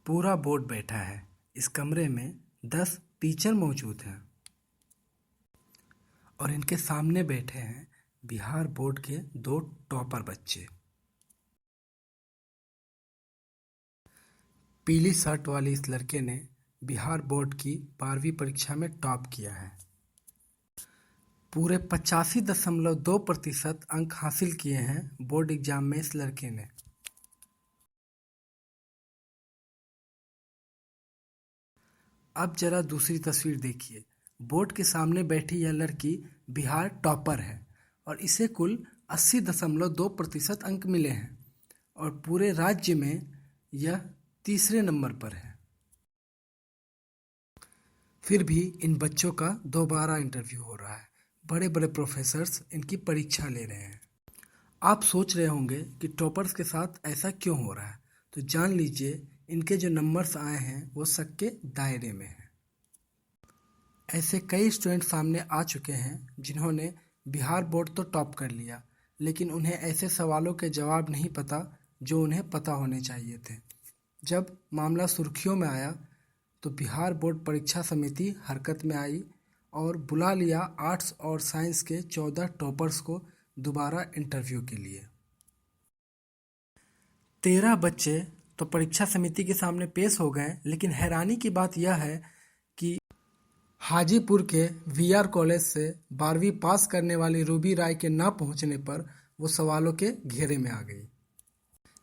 पूरा बोर्ड बैठा है। इस कमरे में 10 टीचर मौजूद हैं और इनके सामने बैठे हैं बिहार बोर्ड के 2 टॉपर बच्चे। पीली शर्ट वाले इस लड़के ने बिहार बोर्ड की 12वीं परीक्षा में टॉप किया है। पूरे 85.2% अंक हासिल किए हैं बोर्ड एग्जाम में इस लड़के ने। अब जरा दूसरी तस्वीर देखिए। बोर्ड के सामने बैठी यह लड़की बिहार टॉपर है और इसे कुल 80.2% अंक मिले हैं और पूरे राज्य में यह तीसरे नंबर पर है। फिर भी इन बच्चों का दोबारा इंटरव्यू हो रहा है। बड़े बड़े प्रोफेसर्स इनकी परीक्षा ले रहे हैं। आप सोच रहे होंगे कि टॉपर्स के साथ ऐसा क्यों हो रहा है, तो जान लीजिए इनके जो नंबर्स आए हैं वो शक के दायरे में हैं। ऐसे कई स्टूडेंट सामने आ चुके हैं जिन्होंने बिहार बोर्ड तो टॉप कर लिया, लेकिन उन्हें ऐसे सवालों के जवाब नहीं पता जो उन्हें पता होने चाहिए थे। जब मामला सुर्खियों में आया तो बिहार बोर्ड परीक्षा समिति हरकत में आई और बुला लिया आर्ट्स और साइंस के 14 टॉपर्स को दोबारा इंटरव्यू के लिए। 13 बच्चे तो परीक्षा समिति के सामने पेश हो गए, लेकिन हैरानी की बात यह है कि हाजीपुर के वीआर कॉलेज से 12वीं पास करने वाली रूबी राय के ना पहुंचने पर वो सवालों के घेरे में आ गई।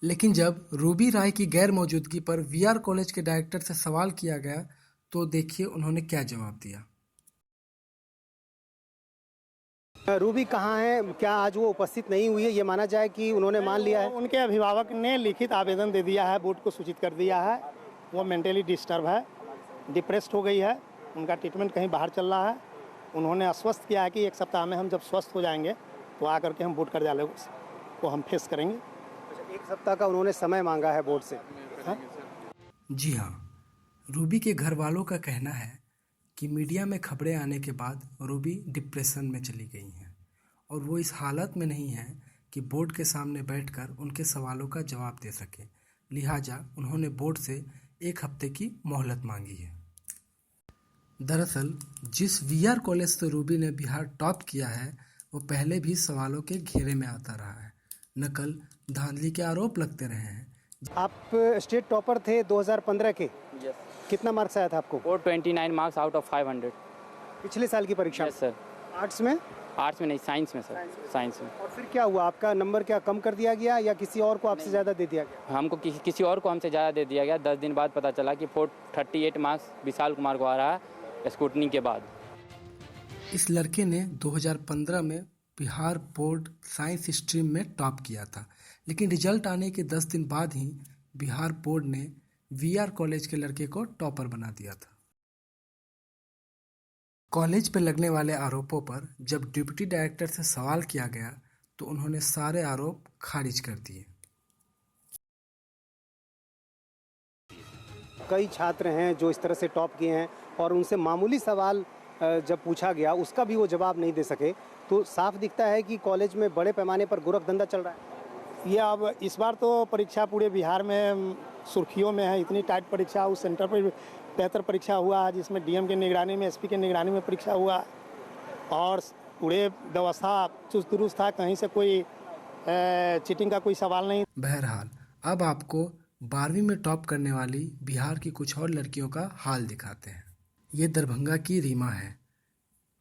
लेकिन जब रूबी राय की गैर मौजूदगी पर वीआर कॉलेज के डायरेक्टर से सवाल किया गया तो देखिए उन्होंने क्या जवाब दिया। रूबी कहाँ है? क्या आज वो उपस्थित नहीं हुई है? ये माना जाए कि उन्होंने मान लिया है। उनके अभिभावक ने लिखित आवेदन दे दिया है, बोर्ड को सूचित कर दिया है। वो मेंटली डिस्टर्ब है, डिप्रेस्ड हो गई है, उनका ट्रीटमेंट कहीं बाहर चल रहा है। उन्होंने आश्वस्त किया है कि 1 सप्ताह में हम जब स्वस्थ हो जाएंगे तो आकर के हम बोर्ड कार्यालय को हम फेस करेंगे। 1 सप्ताह का उन्होंने समय मांगा है बोर्ड से। जी हाँ, रूबी के घर वालों का कहना है कि मीडिया में खबरें आने के बाद रूबी डिप्रेशन में चली गई हैं और वो इस हालत में नहीं है कि बोर्ड के सामने बैठकर उनके सवालों का जवाब दे सके। लिहाजा उन्होंने बोर्ड से 1 हफ्ते की मोहलत मांगी है। दरअसल जिस वीआर कॉलेज से रूबी ने बिहार टॉप किया है वो पहले भी सवालों के घेरे में आता रहा है। नकल, धांधली के आरोप लगते रहे हैं। आप स्टेट टॉपर थे 2015 के। यस। कितना मार्क्स आया था आपको? 429 मार्क्स आउट ऑफ 500। पिछले साल की परीक्षा? Yes sir. आर्ट्स में? आर्ट्स में नहीं, साइंस में सर। साइंस में। और फिर क्या हुआ? आपका नंबर क्या कम कर दिया गया या किसी और को आपसे ज़्यादा दे दिया गया? हमको किसी और को हमसे ज़्यादा दे दिया गया। 10 दिन बाद पता चला कि 438 मार्क्स विशाल कुमार को आ रहा है स्क्रूटनी के बाद। इस लड़के ने 2015 में बिहार बोर्ड साइंस स्ट्रीम में टॉप किया था, लेकिन रिजल्ट आने के 10 दिन बाद ही बिहार बोर्ड ने वीआर कॉलेज के लड़के को टॉपर बना दिया था। कॉलेज पर लगने वाले आरोपों पर जब डिप्टी डायरेक्टर से सवाल किया गया तो उन्होंने सारे आरोप खारिज कर दिए। कई छात्र हैं जो इस तरह से टॉप किए हैं और उनसे मामूली सवाल जब पूछा गया उसका भी वो जवाब नहीं दे सके, तो साफ दिखता है कि कॉलेज में बड़े पैमाने पर गोरखधंधा चल रहा है। ये अब इस बार तो परीक्षा पूरे बिहार में सुर्खियों में है। इतनी टाइट परीक्षा, उस सेंटर पर बेहतर परीक्षा हुआ जिसमें डीएम की निगरानी में, एसपी की निगरानी में परीक्षा हुआ और पूरे व्यवस्था चुस्त दुरुस्त था। कहीं से कोई चीटिंग का कोई सवाल नहीं। बहरहाल अब आपको 12वीं में टॉप करने वाली बिहार की कुछ और लड़कियों का हाल दिखाते हैं। ये दरभंगा की रीमा है।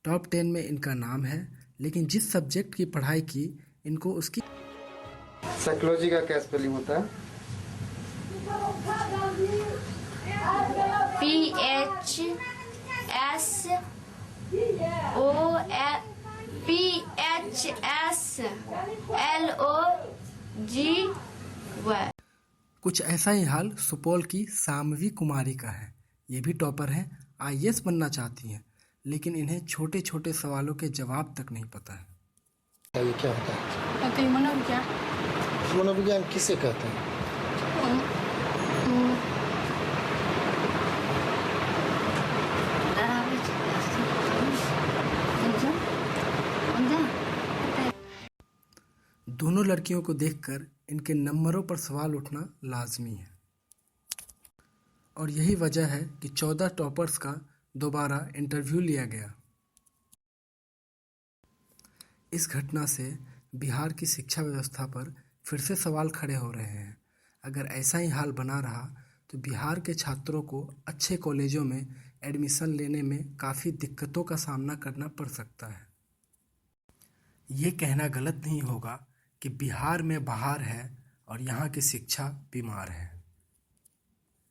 टॉप 10 में इनका नाम है, लेकिन जिस सब्जेक्ट की पढ़ाई की इनको उसकी साइकोलॉजी का क्या स्पेलिंग होता है? PHSOLOGY। कुछ ऐसा ही हाल सुपौल की सामवी कुमारी का है। ये भी टॉपर है, आईएएस बनना चाहती हैं, लेकिन इन्हें छोटे छोटे सवालों के जवाब तक नहीं पता है। ये क्या होता है? मनोविज्ञान। मनोविज्ञान किसे कहते हैं? दोनों लड़कियों को देखकर इनके नंबरों पर सवाल उठना लाजमी है। और यही वजह है कि 14 टॉपर्स का दोबारा इंटरव्यू लिया गया। इस घटना से बिहार की शिक्षा व्यवस्था पर फिर से सवाल खड़े हो रहे हैं। अगर ऐसा ही हाल बना रहा तो बिहार के छात्रों को अच्छे कॉलेजों में एडमिशन लेने में काफ़ी दिक्कतों का सामना करना पड़ सकता है। ये कहना गलत नहीं होगा कि बिहार में बहार है और यहाँ की शिक्षा बीमार है।